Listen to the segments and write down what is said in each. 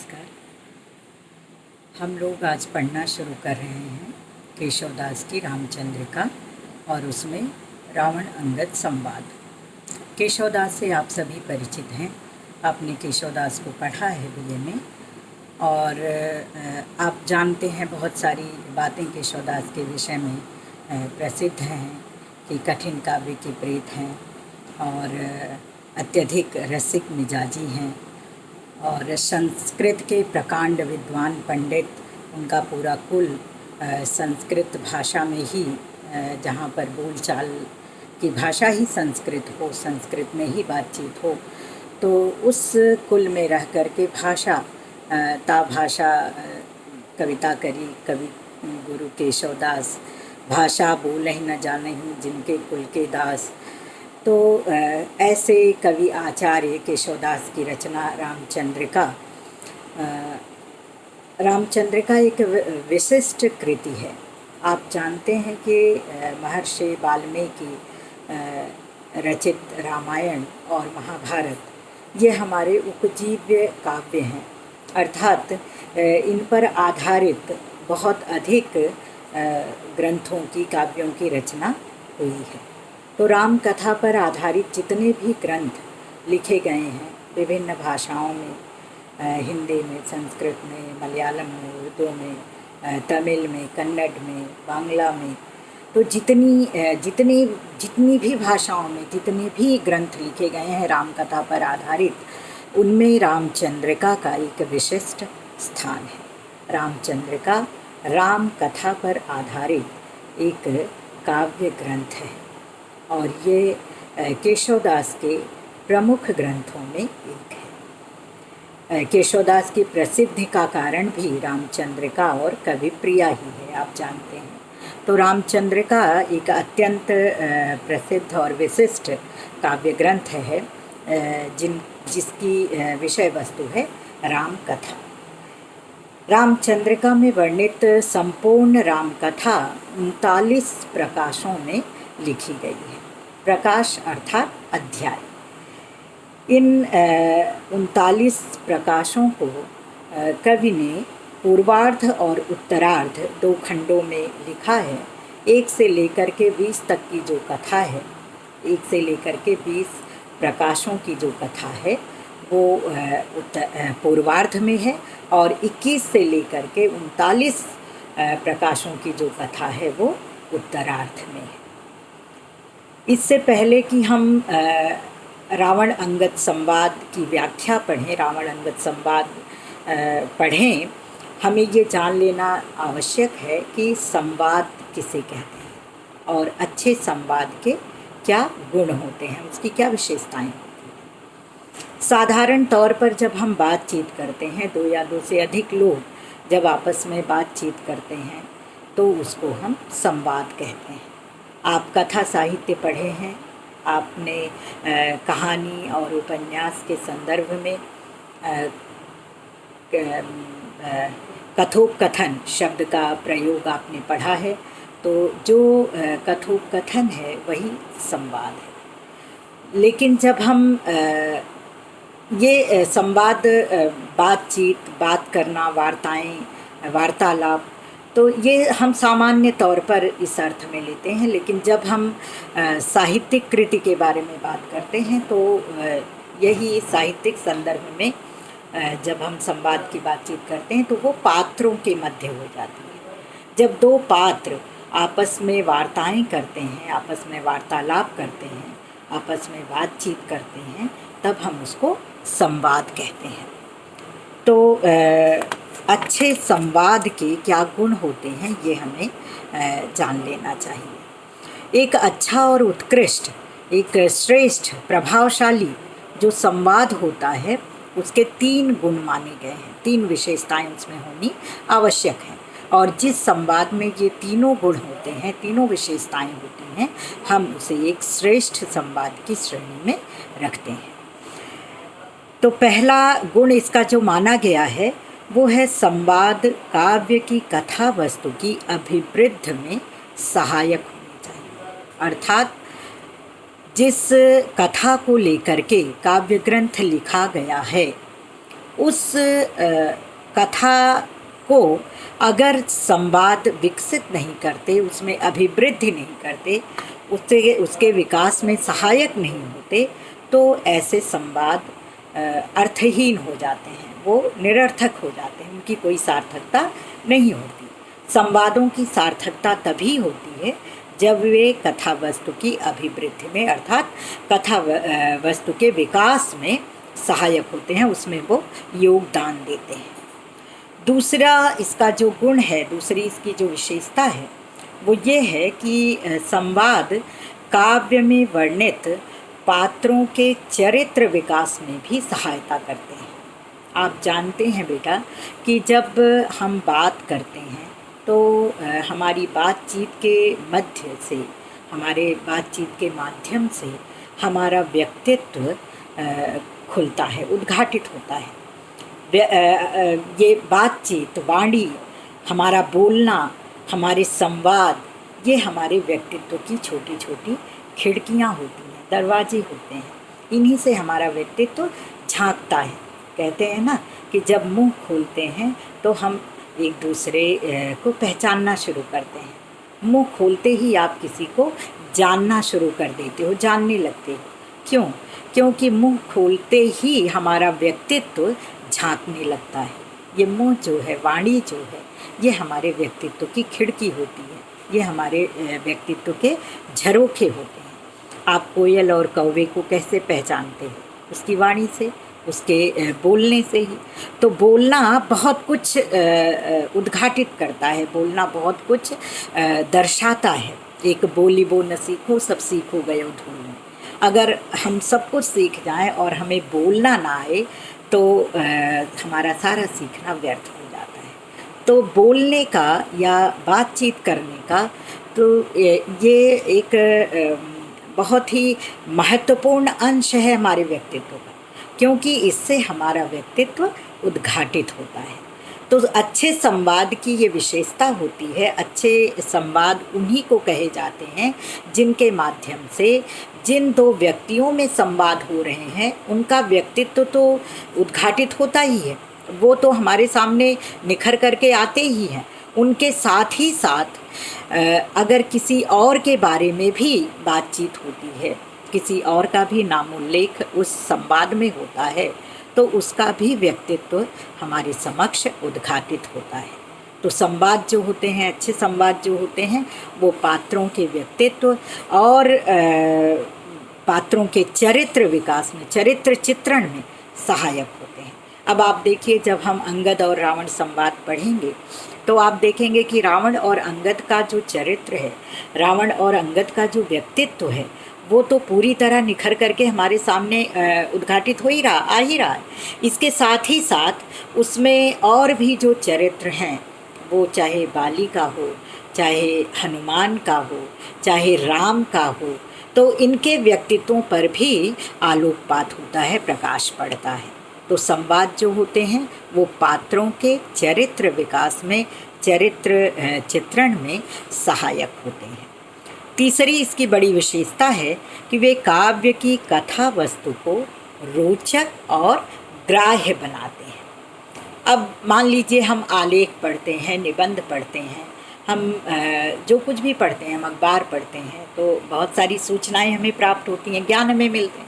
नमस्कार। हम लोग आज पढ़ना शुरू कर रहे हैं केशवदास की रामचंद्रिका और उसमें रावण अंगद संवाद। केशवदास से आप सभी परिचित हैं, आपने केशवदास को पढ़ा है बीए में और आप जानते हैं बहुत सारी बातें केशवदास के विषय में प्रसिद्ध हैं कि कठिन काव्य के प्रेत हैं और अत्यधिक रसिक मिजाजी हैं और संस्कृत के प्रकांड विद्वान पंडित, उनका पूरा कुल संस्कृत भाषा में ही, जहाँ पर बोलचाल की भाषा ही संस्कृत हो, संस्कृत में ही बातचीत हो, तो उस कुल में रह कर के भाषा कविता करी कवि गुरु केशवदास। भाषा बोले न जाने जिनके कुल के दास। तो ऐसे कवि आचार्य केशवदास की रचना रामचंद्रिका एक विशिष्ट कृति है। आप जानते हैं कि महर्षि वाल्मीकि रचित रामायण और महाभारत ये हमारे उपजीव्य काव्य हैं, अर्थात इन पर आधारित बहुत अधिक ग्रंथों की, काव्यों की रचना हुई है। तो राम कथा पर आधारित जितने भी ग्रंथ लिखे गए हैं विभिन्न भाषाओं में, हिंदी में, संस्कृत में, मलयालम में, उर्दू में, तमिल में, कन्नड़ में, बांग्ला में, तो जितनी भी भाषाओं में जितने भी ग्रंथ लिखे गए हैं राम कथा पर आधारित, उनमें रामचंद्रिका का एक विशिष्ट स्थान है। रामचंद्रिका राम कथा पर आधारित एक काव्य ग्रंथ है और ये केशवदास के प्रमुख ग्रंथों में एक है। केशवदास की प्रसिद्धि का कारण भी रामचंद्रिका और कविप्रिया ही है, आप जानते हैं। तो रामचंद्रिका एक अत्यंत प्रसिद्ध और विशिष्ट काव्य ग्रंथ है जिसकी विषय वस्तु है राम कथा। रामचंद्रिका में वर्णित संपूर्ण राम कथा 39 प्रकाशों में लिखी गई है। प्रकाश अर्थात अध्याय। इन 39 प्रकाशों को कवि ने पूर्वार्ध और उत्तरार्ध 2 खंडों में लिखा है। 1 से लेकर के 20 तक की जो कथा है, 1 से लेकर के 20 प्रकाशों की जो कथा है वो पूर्वार्ध में है और 21 से लेकर के 39 प्रकाशों की जो कथा है वो उत्तरार्ध में है। इससे पहले कि हम रावण अंगद संवाद की व्याख्या पढ़ें, रावण अंगद संवाद पढ़ें, हमें ये जान लेना आवश्यक है कि संवाद किसे कहते हैं और अच्छे संवाद के क्या गुण होते हैं, उसकी क्या विशेषताएं होती हैं। साधारण तौर पर जब हम बातचीत करते हैं, 2 या 2 से अधिक लोग जब आपस में बातचीत करते हैं तो उसको हम संवाद कहते हैं। आप कथा साहित्य पढ़े हैं, आपने कहानी और उपन्यास के संदर्भ में कथोपकथन शब्द का प्रयोग आपने पढ़ा है। तो जो कथोपकथन है वही संवाद है। लेकिन जब हम ये संवाद, बातचीत, बात करना, वार्तालाप, तो ये हम सामान्य तौर पर इस अर्थ में लेते हैं। लेकिन जब हम साहित्यिक कृति के बारे में बात करते हैं तो यही साहित्यिक संदर्भ में जब हम संवाद की बातचीत करते हैं तो वो पात्रों के मध्य हो जाती है। जब 2 पात्र आपस में वार्ताएं करते हैं, आपस में वार्तालाप करते हैं, आपस में बातचीत करते हैं, तब हम उसको संवाद कहते हैं। तो अच्छे संवाद के क्या गुण होते हैं ये हमें जान लेना चाहिए। एक अच्छा और उत्कृष्ट, एक श्रेष्ठ, प्रभावशाली जो संवाद होता है उसके 3 गुण माने गए हैं, 3 विशेषताएं उसमें होनी आवश्यक हैं। और जिस संवाद में ये तीनों गुण होते हैं, तीनों विशेषताएं होती हैं, हम उसे एक श्रेष्ठ संवाद की श्रेणी में रखते हैं। तो पहला गुण इसका जो माना गया है वो है संवाद काव्य की कथा वस्तु की अभिवृद्धि में सहायक होनी चाहिए। अर्थात जिस कथा को लेकर के काव्य ग्रंथ लिखा गया है उस कथा को अगर संवाद विकसित नहीं करते, उसमें अभिवृद्धि नहीं करते, उससे उसके विकास में सहायक नहीं होते, तो ऐसे संवाद अर्थहीन हो जाते हैं, वो निरर्थक हो जाते हैं, उनकी कोई सार्थकता नहीं होती। संवादों की सार्थकता तभी होती है जब वे कथा वस्तु की अभिवृद्धि में अर्थात कथा वस्तु के विकास में सहायक होते हैं, उसमें वो योगदान देते हैं। दूसरा इसका जो गुण है, दूसरी इसकी जो विशेषता है वो ये है कि संवाद काव्य में वर्णित पात्रों के चरित्र विकास में भी सहायता करते हैं। आप जानते हैं बेटा कि जब हम बात करते हैं तो हमारी बातचीत के मध्य से, हमारे बातचीत के माध्यम से हमारा व्यक्तित्व खुलता है, उद्घाटित होता है। ये बातचीत, वाणी, हमारा बोलना, हमारे संवाद, ये हमारे व्यक्तित्व की छोटी छोटी खिड़कियाँ होती हैं, दरवाजे होते हैं। इन्हीं से हमारा व्यक्तित्व झांकता है। कहते हैं ना कि जब मुंह खोलते हैं तो हम एक दूसरे को पहचानना शुरू करते हैं। मुंह खोलते ही आप किसी को जानना शुरू कर देते हो, जानने लगते हो। क्यों? क्योंकि मुंह खोलते ही हमारा व्यक्तित्व झांकने लगता है। ये मुंह जो है, वाणी जो है, ये हमारे व्यक्तित्व की खिड़की होती है, ये हमारे व्यक्तित्व के झरोखे होते हैं। आप कोयल और कौवे को कैसे पहचानते हो? उसकी वाणी से, उसके बोलने से ही। तो बोलना बहुत कुछ उद्घाटित करता है, बोलना बहुत कुछ दर्शाता है। एक बोली बो न सीखो, सब सीखो गयो धूल में। अगर हम सब कुछ सीख जाएं और हमें बोलना ना आए तो हमारा सारा सीखना व्यर्थ हो जाता है। तो बोलने का या बातचीत करने का तो ये एक बहुत ही महत्वपूर्ण अंश है हमारे व्यक्तित्व का, क्योंकि इससे हमारा व्यक्तित्व उद्घाटित होता है। तो अच्छे संवाद की ये विशेषता होती है। अच्छे संवाद उन्हीं को कहे जाते हैं जिनके माध्यम से जिन दो व्यक्तियों में संवाद हो रहे हैं उनका व्यक्तित्व तो उद्घाटित होता ही है, वो तो हमारे सामने निखर करके आते ही हैं। उनके साथ ही साथ अगर किसी और के बारे में भी बातचीत होती है, किसी और का भी नामोल्लेख उस संवाद में होता है, तो उसका भी व्यक्तित्व हमारे समक्ष उद्घाटित होता है। तो संवाद जो होते हैं, अच्छे संवाद जो होते हैं, वो पात्रों के व्यक्तित्व और पात्रों के चरित्र विकास में, चरित्र चित्रण में सहायक होते हैं। अब आप देखिए, जब हम अंगद और रावण संवाद पढ़ेंगे तो आप देखेंगे कि रावण और अंगद का जो चरित्र है, रावण और अंगद का जो व्यक्तित्व है, वो तो पूरी तरह निखर करके हमारे सामने उद्घाटित हो ही रहा, आ ही रहा है। इसके साथ ही साथ उसमें और भी जो चरित्र हैं, वो चाहे बाली का हो, चाहे हनुमान का हो, चाहे राम का हो, तो इनके व्यक्तित्वों पर भी आलोकपात होता है, प्रकाश पड़ता है। तो संवाद जो होते हैं वो पात्रों के चरित्र विकास में, चरित्र चित्रण में सहायक होते हैं। तीसरी इसकी बड़ी विशेषता है कि वे काव्य की कथा वस्तु को रोचक और ग्राह्य बनाते हैं। अब मान लीजिए हम आलेख पढ़ते हैं, निबंध पढ़ते हैं, हम जो कुछ भी पढ़ते हैं, हम अखबार पढ़ते हैं, तो बहुत सारी सूचनाएं हमें प्राप्त होती हैं, ज्ञान हमें मिलते हैं।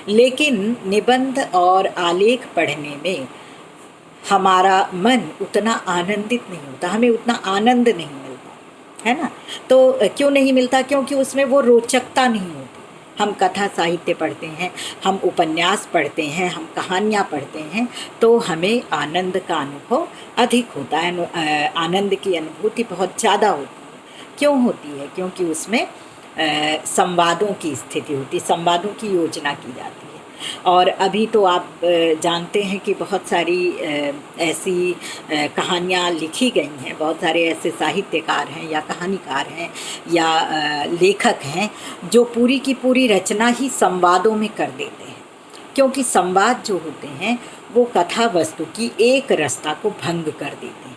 लेकिन निबंध और आलेख पढ़ने में हमारा मन उतना आनंदित नहीं होता, हमें उतना आनंद नहीं मिलता, है ना। तो क्यों नहीं मिलता? क्योंकि उसमें वो रोचकता नहीं होती। हम कथा साहित्य पढ़ते हैं, हम उपन्यास पढ़ते हैं, हम कहानियाँ पढ़ते हैं, तो हमें आनंद का अनुभव अधिक होता है, आनंद की अनुभूति बहुत ज़्यादा होती है। क्यों होती है? क्योंकि उसमें संवादों की स्थिति होती, संवादों की योजना की जाती है। और अभी तो आप जानते हैं कि बहुत सारी ऐसी कहानियाँ लिखी गई हैं, बहुत सारे ऐसे साहित्यकार हैं या कहानीकार हैं या लेखक हैं जो पूरी की पूरी रचना ही संवादों में कर देते हैं। क्योंकि संवाद जो होते हैं वो कथा वस्तु की एक रसता को भंग कर देते हैं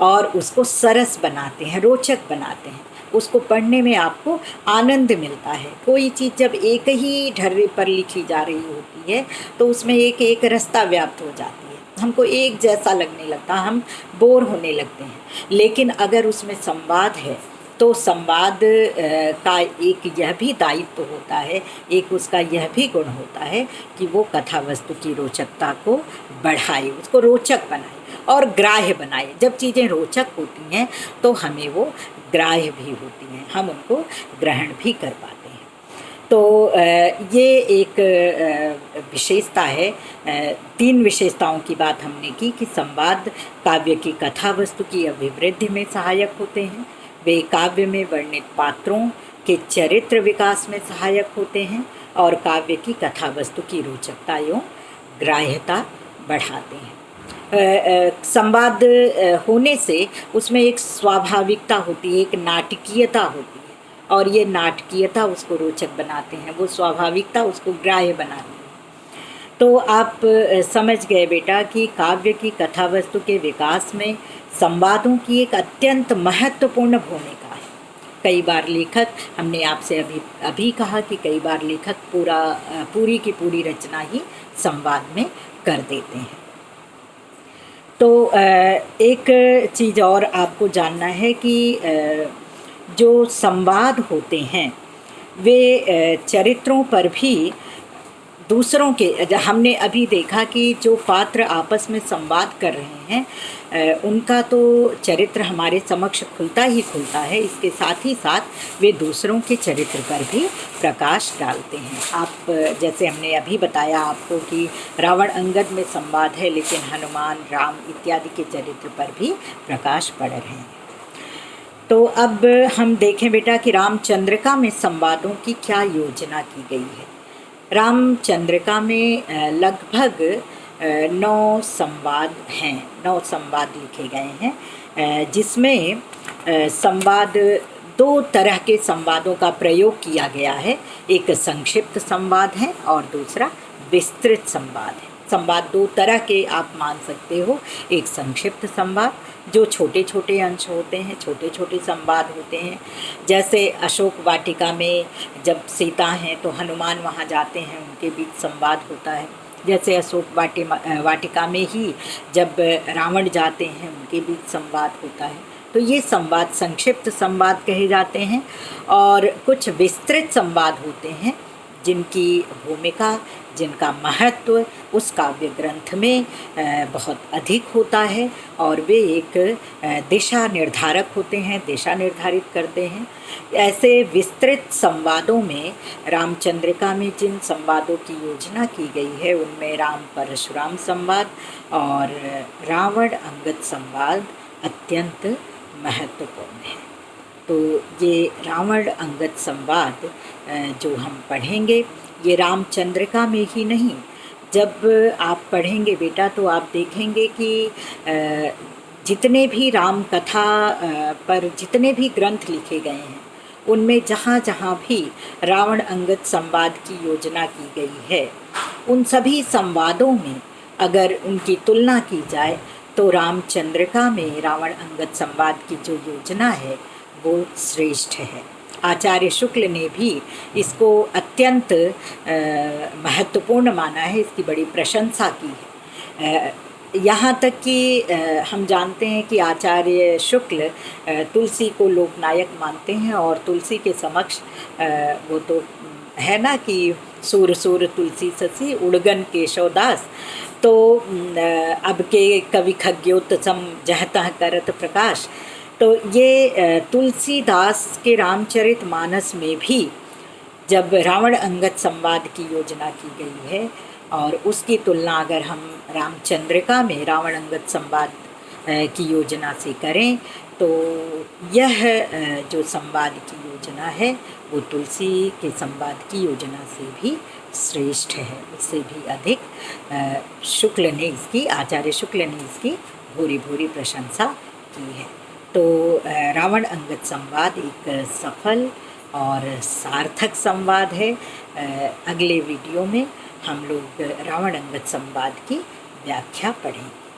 और उसको सरस बनाते हैं, रोचक बनाते हैं। उसको पढ़ने में आपको आनंद मिलता है। कोई चीज़ जब एक ही ढर्रे पर लिखी जा रही होती है तो उसमें एक एक रास्ता व्याप्त हो जाती है। हमको एक जैसा लगने लगता, हम बोर होने लगते हैं। लेकिन अगर उसमें संवाद है तो संवाद का एक यह भी दायित्व होता है, एक उसका यह भी गुण होता है कि वो कथा वस्तु की रोचकता को बढ़ाए, उसको रोचक बनाए और ग्राह्य बनाए। जब चीज़ें रोचक होती हैं तो हमें वो ग्राह्य भी होती हैं, हम उनको ग्रहण भी कर पाते हैं। तो ये एक विशेषता है। 3 विशेषताओं की बात हमने की कि संवाद काव्य की कथा वस्तु की अभिवृद्धि में सहायक होते हैं, वे काव्य में वर्णित पात्रों के चरित्र विकास में सहायक होते हैं और काव्य की कथा वस्तु की रोचकता एवं ग्राह्यता बढ़ाते हैं। संवाद होने से उसमें एक स्वाभाविकता होती है, एक नाटकीयता होती है और ये नाटकीयता उसको रोचक बनाते हैं, वो स्वाभाविकता उसको ग्राह्य बनाती है। तो आप समझ गए बेटा कि काव्य की कथा वस्तु के विकास में संवादों की एक अत्यंत महत्वपूर्ण भूमिका है। कई बार लेखक, हमने आपसे अभी कहा कि कई बार लेखक पूरी की पूरी रचना ही संवाद में कर देते हैं। तो एक चीज़ और आपको जानना है कि जो संवाद होते हैं वे चरित्रों पर भी दूसरों के, हमने अभी देखा कि जो पात्र आपस में संवाद कर रहे हैं उनका तो चरित्र हमारे समक्ष खुलता ही खुलता है, इसके साथ ही साथ वे दूसरों के चरित्र पर भी प्रकाश डालते हैं। आप जैसे हमने अभी बताया आपको कि रावण अंगद में संवाद है, लेकिन हनुमान, राम इत्यादि के चरित्र पर भी प्रकाश पड़ रहे हैं। तो अब हम देखें बेटा कि रामचंद्रिका में संवादों की क्या योजना की गई है। रामचंद्रिका में लगभग 9 संवाद हैं, 9 संवाद लिखे गए हैं, जिसमें संवाद 2 तरह के संवादों का प्रयोग किया गया है। एक संक्षिप्त संवाद है और दूसरा विस्तृत संवाद है। संवाद 2 तरह के आप मान सकते हो। एक संक्षिप्त संवाद जो छोटे छोटे अंश होते हैं, छोटे छोटे संवाद होते हैं। जैसे अशोक वाटिका में जब सीता हैं तो हनुमान वहाँ जाते हैं, उनके बीच संवाद होता है। जैसे अशोक वाटिका में ही जब रावण जाते हैं, उनके बीच संवाद होता है। तो ये संवाद संक्षिप्त संवाद कहे जाते हैं। और कुछ विस्तृत संवाद होते हैं जिनकी भूमिका, जिनका महत्व उस काव्य ग्रंथ में बहुत अधिक होता है और वे एक दिशा निर्धारक होते हैं, दिशा निर्धारित करते हैं। ऐसे विस्तृत संवादों में रामचंद्रिका में जिन संवादों की योजना की गई है उनमें राम परशुराम संवाद और रावण अंगद संवाद अत्यंत महत्वपूर्ण है। तो ये रावण अंगद संवाद जो हम पढ़ेंगे, ये रामचंद्रिका में ही नहीं, जब आप पढ़ेंगे बेटा तो आप देखेंगे कि जितने भी राम कथा पर जितने भी ग्रंथ लिखे गए हैं उनमें जहाँ जहाँ भी रावण अंगद संवाद की योजना की गई है, उन सभी संवादों में अगर उनकी तुलना की जाए तो रामचंद्रिका में रावण अंगद संवाद की जो योजना है वो श्रेष्ठ है। आचार्य शुक्ल ने भी इसको अत्यंत महत्वपूर्ण माना है, इसकी बड़ी प्रशंसा की है। यहाँ तक कि हम जानते हैं कि आचार्य शुक्ल तुलसी को लोकनायक मानते हैं और तुलसी के समक्ष वो तो है ना कि सूर सूर तुलसी ससी उड़गन केशवदास, तो अब के कवि खग्योत्सम जहतः करत प्रकाश। तो ये तुलसीदास के रामचरित मानस में भी जब रावण अंगद संवाद की योजना की गई है और उसकी तुलना अगर हम रामचंद्रिका में रावण अंगद संवाद की योजना से करें तो यह जो संवाद की योजना है वो तुलसी के संवाद की योजना से भी श्रेष्ठ है, उससे भी अधिक शुक्ल ने इसकी, आचार्य शुक्ल ने इसकी भूरी भूरी प्रशंसा की है। तो रावण अंगद संवाद एक सफल और सार्थक संवाद है। अगले वीडियो में हम लोग रावण अंगद संवाद की व्याख्या पढ़ेंगे।